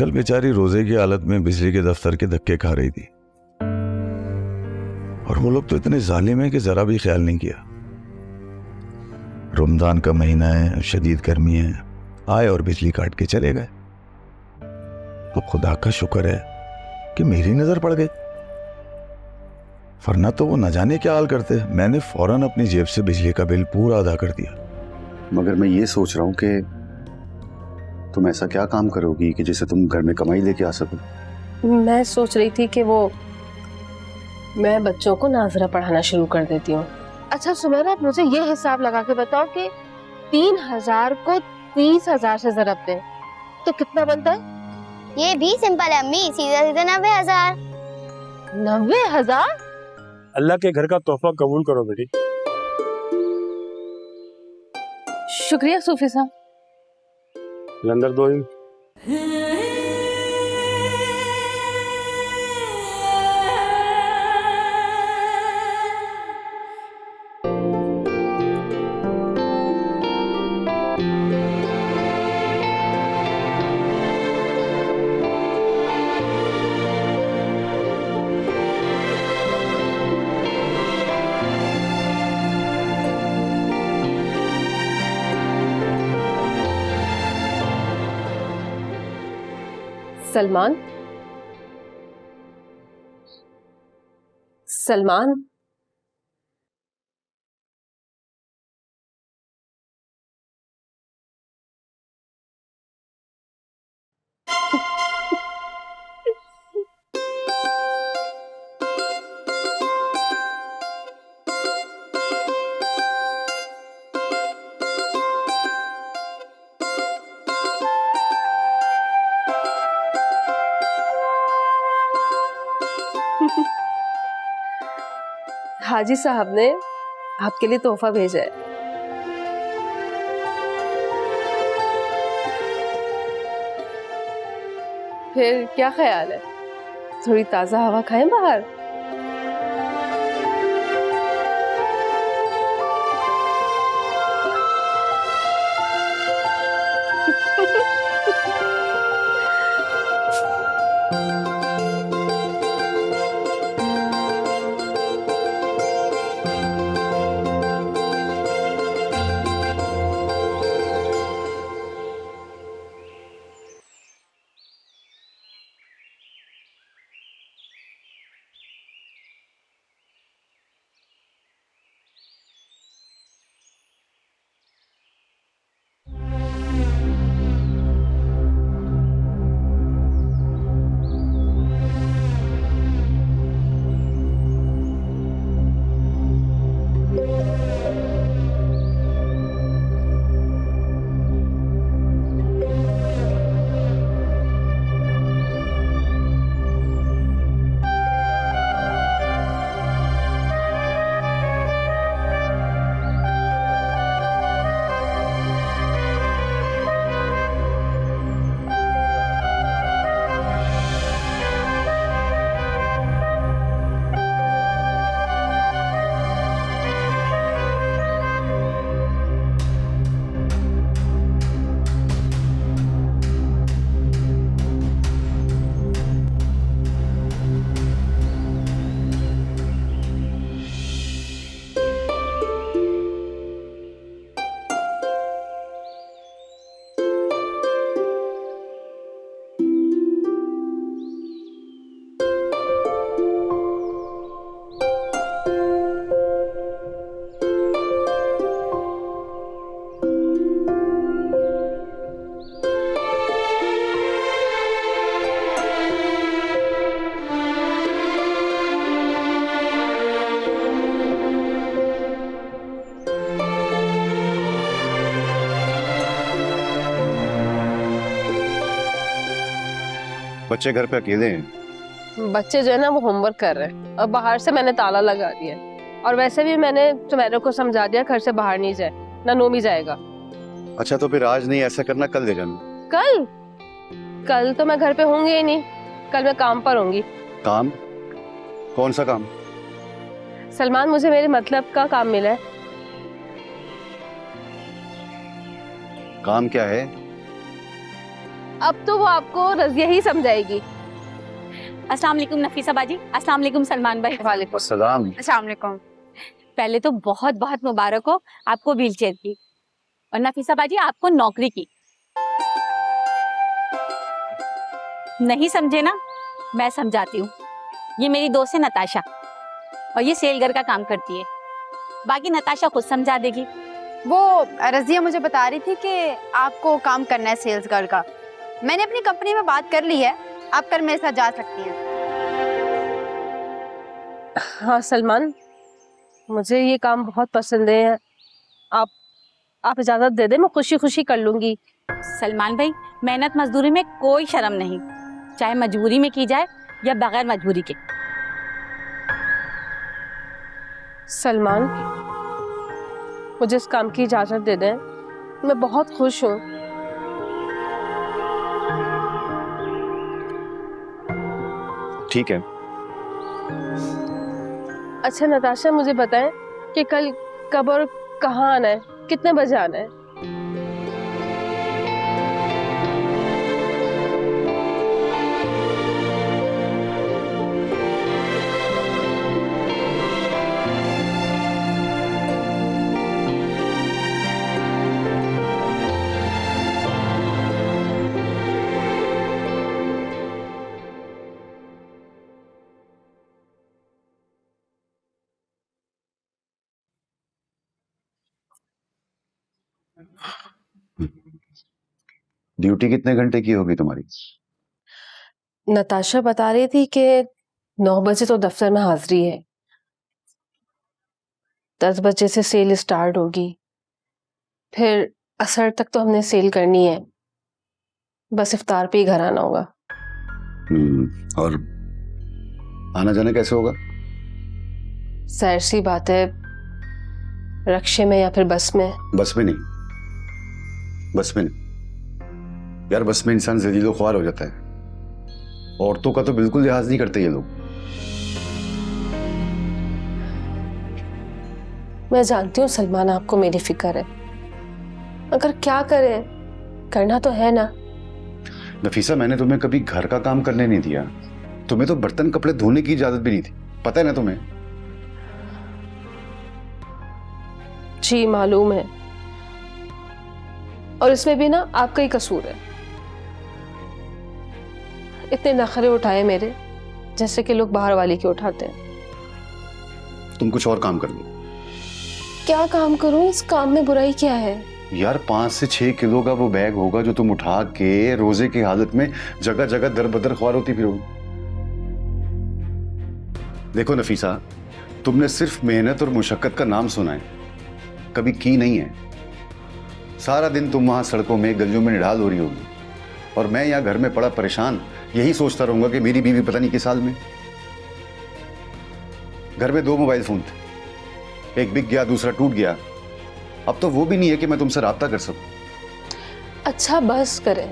कल बेचारी रोजे की हालत में बिजली के दफ्तर के धक्के खा रही थी, और वो लोग तो इतने जालिम हैं कि जरा भी ख्याल नहीं किया। रमजान का महीना है, शदीद गर्मी है, आए और बिजली काट के चले गए। तो खुदा का शुक्र है कि मेरी नजर पड़ गई, वरना तो वो न जाने क्या हाल करते। मैंने फौरन अपनी जेब से बिजली का बिल पूरा अदा कर दिया। मगर मैं ये सोच रहा हूँ कि तुम ऐसा क्या काम करोगी कि जिससे तुम घर में कमाई लेके आ सको। मैं सोच रही थी कि मैं बच्चों को नाजरा पढ़ाना शुरू कर देती हूँ। अच्छा सुमेरा, आप मुझे ये हिसाब लगा के बताओ कि 3000 को 30,000 से ज़रब दें तो कितना बनता है? ये भी सिंपल है अम्मी, सीधा सीधा 90,000। 90,000? अल्लाह के घर का तोहफा कबूल करो बेटी। शुक्रिया सूफी साहब। अंदर दो ही। सलमान, सलमान, हाजी साहब ने आपके लिए तोहफा भेजा है। फिर क्या ख्याल है, थोड़ी ताजा हवा खाएं बाहर? बच्चे घर पे अकेले हैं। बच्चे जो है ना वो होमवर्क कर रहे हैं और बाहर से मैंने ताला लगा दिया है। और वैसे भी मैंने सुमेरा को समझा दिया घर से बाहर नहीं जाए, ना नोमी जाएगा। अच्छा तो फिर आज नहीं, ऐसा करना कल ले जाना। कल? कल तो मैं घर पे होंगी ही नहीं, कल मैं काम पर होंगी। काम? कौन सा काम? सलमान, मुझे मेरे मतलब का काम मिला है। काम क्या है? अब तो वो आपको रजिया ही समझाएगी। अस्सलाम वालेकुम नफीसा बाजी, अस्सलाम वालेकुम सलमान भाई। वालेकुम सलाम। अस्सलाम वालेकुम। पहले तो बहुत बहुत मुबारक हो आपको व्हीलचेयर की, और नफीसा बाजी आपको नौकरी की। नहीं समझे ना, मैं समझाती हूँ। ये मेरी दोस्त है नताशा, और ये सेलगर का काम करती है। बाकी नताशा खुद समझा देगी। वो रजिया मुझे बता रही थी कि आपको काम करना है सेल्स गर्ल का। मैंने अपनी कंपनी में बात कर ली है, आप कल मेरे साथ जा सकती हैं। हाँ सलमान, मुझे ये काम बहुत पसंद है। आप इजाजत दे दे, मैं खुशी खुशी कर लूंगी। सलमान भाई, मेहनत मजदूरी में कोई शर्म नहीं, चाहे मजबूरी में की जाए या बगैर मजबूरी के। सलमान, मुझे इस काम की इजाजत दे दें, मैं बहुत खुश हूँ। ठीक है। अच्छा नताशा, मुझे बताएं कि कल कब और कहाँ आना है, कितने बजे आना है? ड्यूटी कितने घंटे की होगी तुम्हारी? नताशा बता रही थी कि 9 बजे तो दफ्तर में हाजिरी है, 10 बजे से सेल स्टार्ट होगी, फिर असर तक तो हमने सेल करनी है, बस इफ्तार पे ही घर आना होगा। और आना जाना कैसे होगा? जाहिर सी बात है, रक्शे में या फिर बस में। बस में नहीं, बस में नहीं यार, बस में इंसान जलीलो ख्वार हो जाता है। औरतों का तो बिल्कुल लिहाज नहीं करते ये लोग। मैं जानती हूँ सलमान, आपको मेरी फिक्र है, अगर क्या करें, करना तो है ना। नफीसा, मैंने तुम्हें कभी घर का काम करने नहीं दिया। तुम्हें तो बर्तन कपड़े धोने की इजाजत भी नहीं थी, पता है ना तुम्हें? जी मालूम है, और इसमें भी ना आपका ही कसूर है। इतने नखरे उठाए मेरे, जैसे कि लोग बाहर वाले के उठाते हैं। तुम कुछ और काम कर लो। क्या काम करूं? इस काम में बुराई क्या है? यार 5 से 6 किलो का वो बैग होगा जो तुम उठा के रोजे की हालत में जगह जगह दर बदर ख्वार होती फिरोगी। देखो नफीसा, तुमने सिर्फ मेहनत और मुशक्कत का नाम सुना है, कभी की नहीं है। सारा दिन तुम वहां सड़कों में गलियों में निढाल हो रही होगी, और मैं यहाँ घर में पड़ा परेशान यही सोचता रहूंगा कि मेरी बीवी पता नहीं किस हाल में। घर में 2 मोबाइल फोन थे, एक बिक गया, दूसरा टूट गया। अब तो वो भी नहीं है कि मैं तुमसे राब्ता कर सकूं। अच्छा बस करें,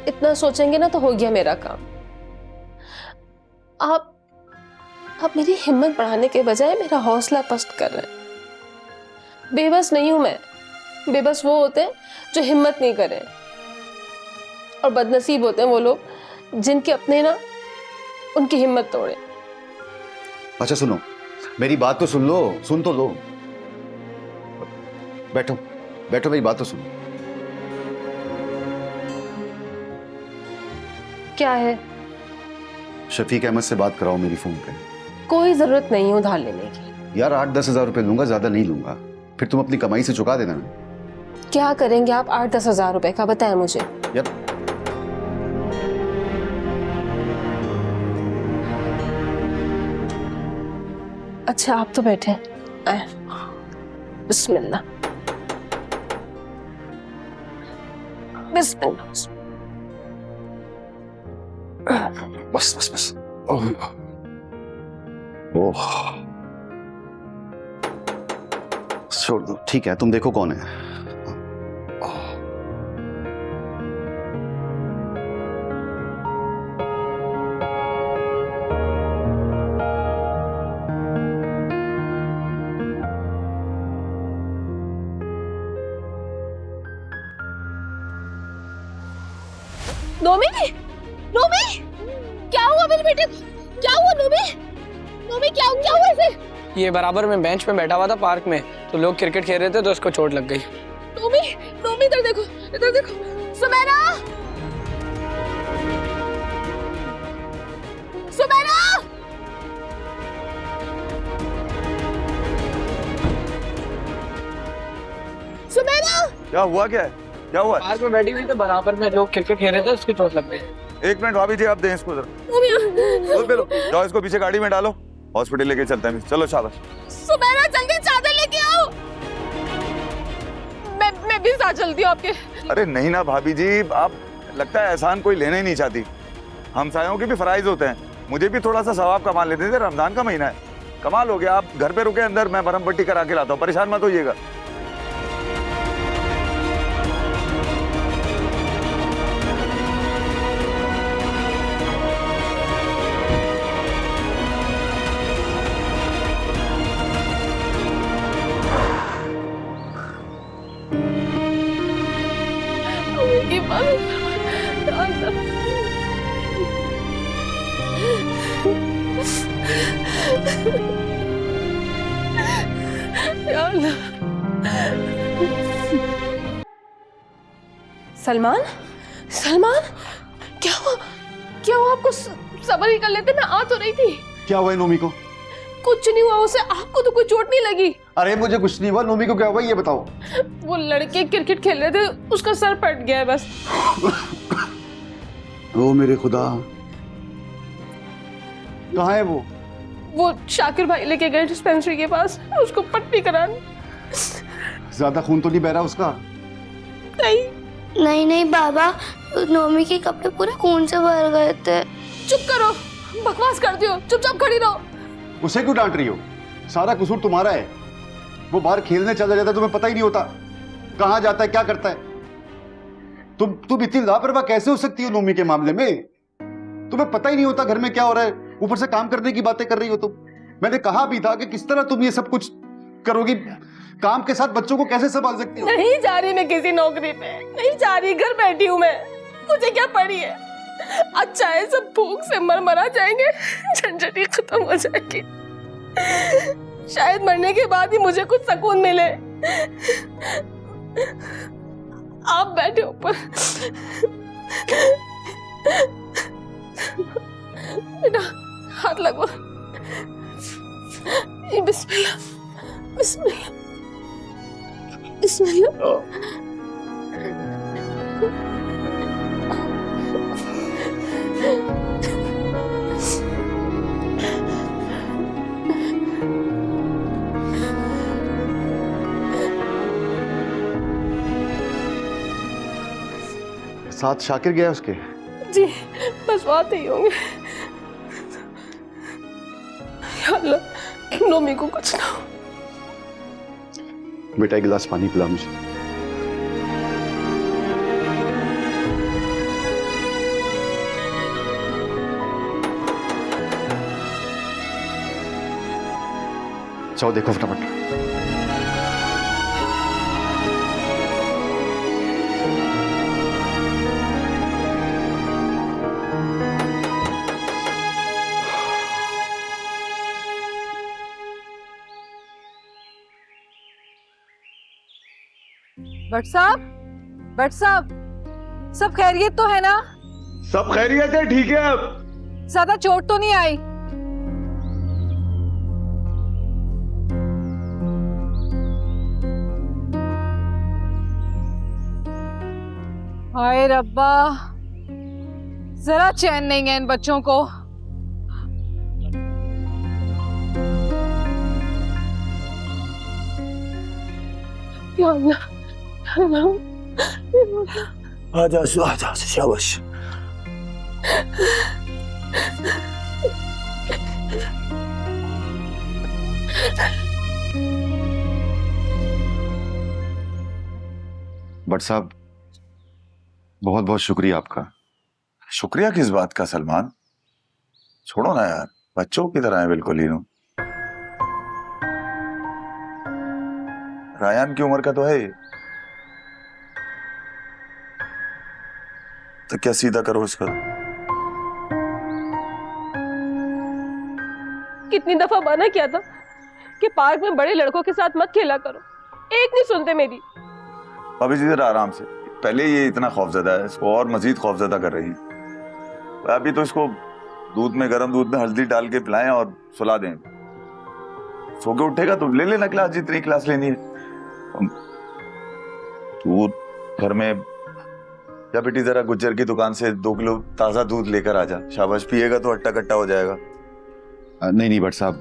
इतना सोचेंगे ना तो हो गया मेरा काम। आप मेरी हिम्मत बढ़ाने के बजाय मेरा हौसला पस्त कर रहे हैं। बेबस नहीं हूं मैं, बेबस वो होते हैं जो हिम्मत नहीं करें, और बदनसीब होते हैं वो लोग जिनके अपने ना उनकी हिम्मत तोड़े। अच्छा सुनो, मेरी बात तो सुन लो, सुन तो लो। बैठो बैठो, मेरी बात तो सुनो। क्या है? शफीक अहमद से बात कराओ मेरी फोन पे। कोई जरूरत नहीं है उधार लेने की। यार 8-10 हजार रुपए लूंगा, ज्यादा नहीं लूंगा, फिर तुम अपनी कमाई से चुका देना ना। क्या करेंगे आप 8-10 हजार रुपए का, बताएं मुझे। यार अच्छा आप तो बैठे, आए। बिस्मिल्लाह बिस्मिल्लाह। बस बस बस। ओह ओह, छोड़ दो, ठीक है। तुम देखो कौन है। नोमी, नोमी, क्या हुआ मेरे बेटे? क्या हुआ नोमी? नोमी क्या हुआ इसे? ये बराबर में बेंच पे बैठा हुआ था पार्क में, तो लोग क्रिकेट खेल रहे थे तो उसको चोट लग गई। नोमी, नोमी इधर देखो, इधर देखो। सुमेरा, सुमेरा, सुमेरा। क्या हुआ? क्या है? क्या हुआ? पार्क में बैठी हुई तो बराबर में लोग क्रिकेट खेल रहे थे, उसकी चोट लग गई। एक मिनट भाभी जी, आप दें इसको जरा। जाओ इसको पीछे गाड़ी में डालो, हॉस्पिटल लेके चलते हैं। चलो शाबाश। सुमेरा जल्दी चादर लेके आओ। मैं भी साथ चलती हूँ आपके। अरे नहीं ना भाभी जी, आप लगता है एहसान कोई लेना ही नहीं चाहती। हमसायों के भी फराइज होते हैं, मुझे भी थोड़ा सा सवाब कमा लेते थे। रमजान का महीना है, कमाल हो गया। आप घर पे रुके अंदर, मैं बरम पट्टी करा के लाता हूँ, परेशान मत होइएगा। सलमान, सलमान, क्या हुआ? क्या हुआ आपको? सब्र ही कर लेते, मैं आ तो रही थी। क्या हुआ है नोमी को? कुछ नहीं हुआ उसे। आपको तो कोई चोट नहीं लगी? अरे मुझे कुछ नहीं हुआ, नोमी को क्या हुआ ये बताओ। वो लड़के क्रिकेट खेल रहे थे, उसका सर फट गया है बस। ओ मेरे खुदा, कहाँ है वो? वो शाकिर भाई लेके गए डिस्पेंसरी के पास, उसको पट्टी कराने। ज्यादा खून तो नहीं बह रहा उसका? नहीं नहीं नहीं बाबा, नोमी के कपड़े पूरे खून से भर गए थे। चुप करो, बकवास करती हो, चुपचाप खड़ी रहो। उसे क्यों डांट रही हो? सारा कसूर तुम्हारा है। वो बाहर खेलने चला जाता है, तुम्हें पता ही नहीं होता कहाँ जाता है, क्या करता है। तुम इतनी लापरवाह कैसे हो सकती हो नोमी के मामले में? तुम्हें पता ही नहीं होता घर में क्या हो रहा है, ऊपर से काम करने की बातें कर रही हो तुम। मैंने कहा भी था कि किस तरह तुम ये सब कुछ करोगी, काम के साथ बच्चों को कैसे संभाल सकती हो? नहीं जा रही मैं किसी नौकरी पे, नहीं जा रही, घर बैठी हूँ मैं। मुझे क्या पड़ी है? अच्छा है सब भूख से मरा जाएंगे, झंझट ही खत्म हो जाएगी। शायद मरने के बाद ही मुझे कुछ सुकून मिले। आप बैठे ऊपर, बेटा हाथ लगो। बिस्मिल्लाह, बिस्मिल्लाह, बिस्मिल्लाह। साथ शाकिर गया उसके? जी बस बात ही होंगे। या अल्लाह, नोमी को कुछ ना हो। बेटा एक गिलास पानी पिला मुझे। जाओ देखो फटाफट। भट्ट साहब, भट्ट साहब, सब खैरियत तो है ना? सब खैरियत है, ठीक है। अब ज्यादा चोट तो नहीं आई? हाय रब्बा, जरा चैन नहीं है इन बच्चों को। या अल्लाह, आजा आजा, शाबाश। भट्ट साहब बहुत बहुत शुक्रिया आपका। शुक्रिया किस बात का सलमान? छोड़ो ना यार, बच्चों की तरह है बिल्कुल ही। रायान की उम्र का तो है ही। तो क्या सीधा करो उसका? कितनी दफा मना किया था कि पार्क में बड़े लड़कों के साथ मत खेला करो, एक नहीं सुनते मेरी। अभी जी जरा आराम से, पहले ये इतना खौफजदा है, इसको और मजीद खौफजदा कर रही है। अभी तो इसको गर्म दूध में हल्दी डाल के पिलाएं और सुला दें। सो के उठेगा तो ले लेना क्लास, जितनी क्लास लेनी है। दूध घर में, या बेटी जरा गुज्जर की दुकान से 2 किलो ताजा दूध लेकर आ जा। शाबाश, पिएगा तो हट्टा कट्टा हो जाएगा। नहीं भट्ट साहब,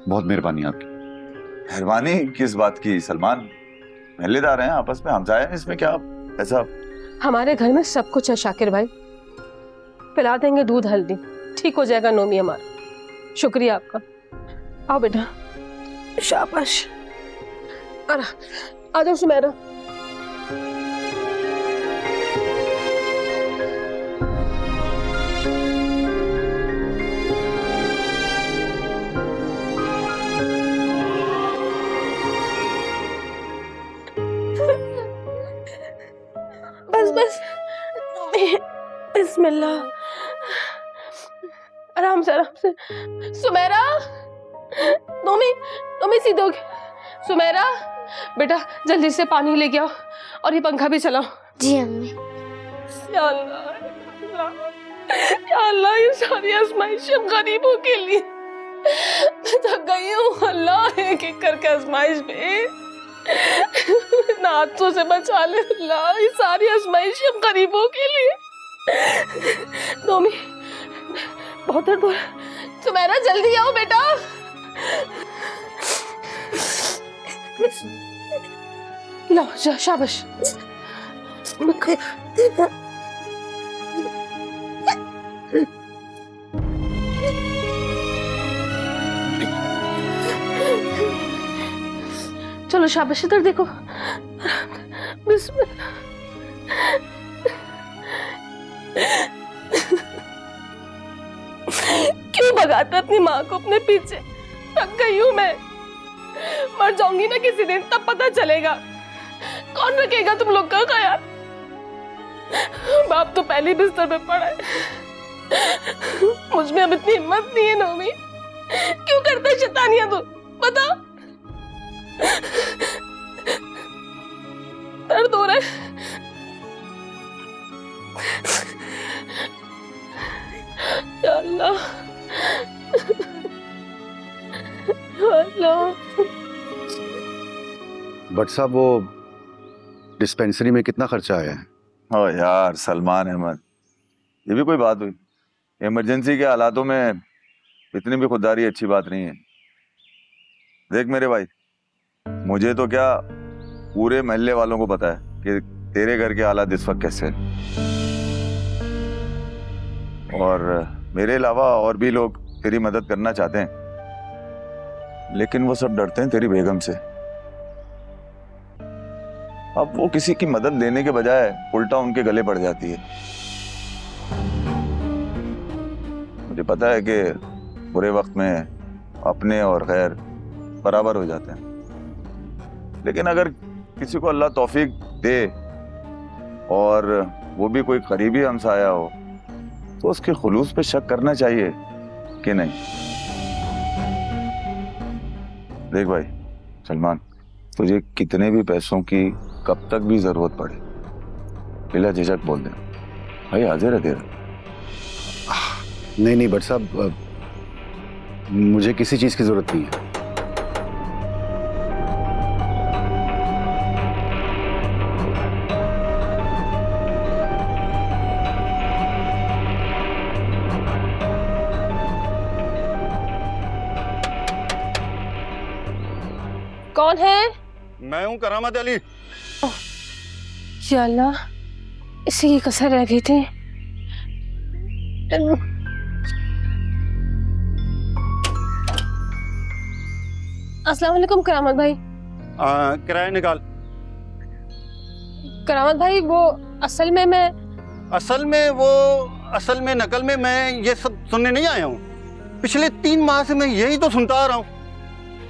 बहुत मेहरबानी आपकी। मेहरबानी किस बात की सलमान, महल्लेदार हैं, आपस में हमसाए हैं, इसमें क्या ऐसा? हमारे घर में सब कुछ है शाकिर भाई, पिला देंगे दूध हल्दी, ठीक हो जाएगा नोमी हमारा। शुक्रिया आपका। आओ बेटा, शाबाश। आ जाओ सुमेरा। बस बस, बिस्मिल्लाह, आराम से आराम से। सुमेरा, नोमी सीधे हो गई। सुमेरा बेटा, जल्दी से पानी लेके आओ और ये पंखा भी चलाओ। जी अम्मी। या अल्लाह, ये सारी आजमाइश हम गरीबों के लिए। मैं थक गई हूँ अल्लाह, एक एक करके आजमाइश पे ना हाथों से बचा ले अल्लाह, ये सारी आजमाइश हम गरीबों के लिए। नोमी बहुत दर्द हो रहा है, तुम्हारा जल्दी आओ बेटा। लो जा, शाबाश। चलो शाबाश, इधर देखो। बिस्मिल्लाह। क्यों भगाता अपनी माँ को अपने पीछे? थक गई हूँ मैं, मर जाऊंगी ना किसी दिन, तब पता चलेगा कौन रखेगा तुम लोग का ख्याल। बाप तो पहले बिस्तर पे पड़ा है, मुझ में अब इतनी हिम्मत नहीं है। नोमी क्यों करता है शैतानियां तू, बता। दर्द हो रहा है। या अल्लाह, अल्लाह। भट्ट साहब, वो डिस्पेंसरी में कितना खर्चा आया है? ओ यार सलमान अहमद, ये भी कोई बात हुई? इमरजेंसी के हालातों में इतनी भी खुददारी अच्छी बात नहीं है। देख मेरे भाई, मुझे तो क्या पूरे मोहल्ले वालों को पता है कि तेरे घर के हालात इस वक्त कैसे हैं, और मेरे अलावा और भी लोग तेरी मदद करना चाहते हैं, लेकिन वो सब डरते हैं तेरी बेगम से। अब वो किसी की मदद लेने के बजाय उल्टा उनके गले पड़ जाती है। मुझे पता है कि बुरे वक्त में अपने और गैर बराबर हो जाते हैं, लेकिन अगर किसी को अल्लाह तौफीक दे और वो भी कोई करीबी हमसाया हो, तो उसके खुलूस पे शक करना चाहिए कि नहीं? देख भाई सलमान, तुझे कितने भी पैसों की कब तक भी जरूरत पड़े, बिला झिझक बोल दे, भाई हाजिर है तेरा। नहीं भट्ट साहब, मुझे किसी चीज की जरूरत नहीं है। कौन है? मैं हूँ करामत अली। या अल्लाह, इसी की कसर रह गई थी। अस्सलाम वालेकुम करामत भाई। किराया निकाल। करामत भाई, वो असल में मैं असल में नकल में मैं ये सब सुनने नहीं आया हूँ। पिछले 3 माह से मैं यही तो सुनता आ रहा हूँ,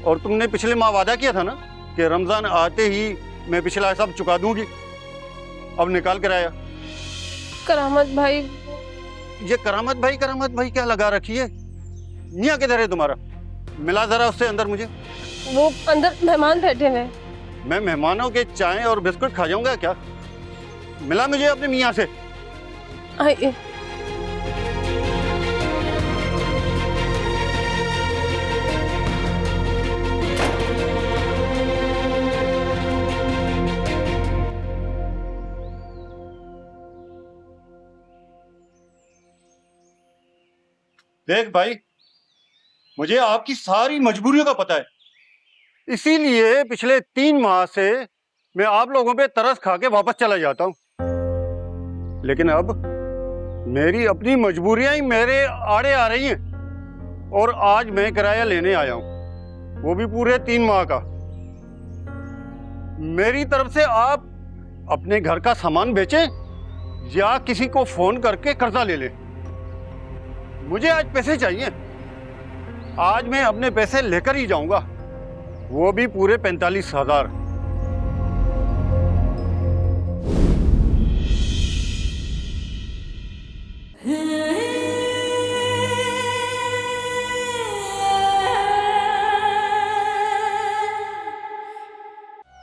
और तुमने पिछले माह वादा किया था ना कि रमजान आते ही मैं पिछला सब चुका दूंगी। अब निकाल किराया। करामत भाई। ये करामत भाई क्या लगा रखी है? मियाँ किधर है तुम्हारा? मिला जरा उससे अंदर मुझे। वो अंदर मेहमान बैठे हुए। मैं मेहमानों के चाय और बिस्कुट खा जाऊंगा क्या? मिला मुझे अपने मियाँ से। आइए। देख भाई, मुझे आपकी सारी मजबूरियों का पता है, इसीलिए पिछले 3 माह से मैं आप लोगों पे तरस खा के वापस चला जाता हूं। लेकिन अब मेरी अपनी मजबूरियां ही मेरे आड़े आ रही हैं और आज मैं किराया लेने आया हूं, वो भी पूरे 3 माह का। मेरी तरफ से आप अपने घर का सामान बेचें या किसी को फोन करके कर्जा ले लें। मुझे आज पैसे चाहिए। आज मैं अपने पैसे लेकर ही जाऊंगा, वो भी पूरे 45,000।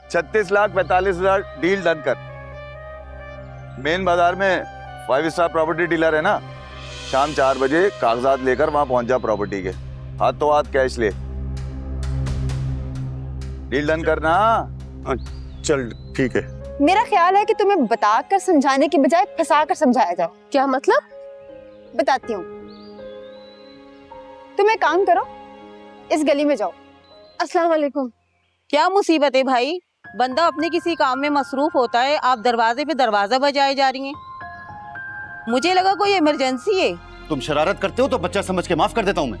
₹36,45,000 डील डन कर। मेन बाजार में 5 स्टार प्रॉपर्टी डीलर है ना, शाम 4 बजे कागजात लेकर वहां पहुंच जा प्रॉपर्टी के। हाथों हाथ कैश ले। डील डन करना। चल ठीक है। मेरा ख्याल है कि तुम्हें बताकर समझाने की बजाय फंसा कर समझाया जाए। क्या मतलब? बताती हूँ। तुम एक काम करो, इस गली में जाओ। अस्सलाम वालेकुम। क्या मुसीबत है भाई? बंदा अपने किसी काम में मसरूफ होता है, आप दरवाजे पे दरवाजा बजाए जा रही हैं। मुझे लगा कोई इमरजेंसी है। तुम शरारत करते हो तो बच्चा समझ के माफ कर देता हूं मैं,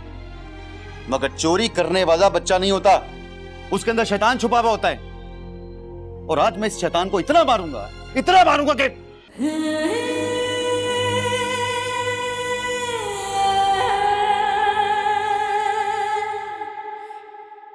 मगर चोरी करने वाला बच्चा नहीं होता, उसके अंदर शैतान छुपा हुआ होता है। और आज मैं इस शैतान को इतना मारूंगा कि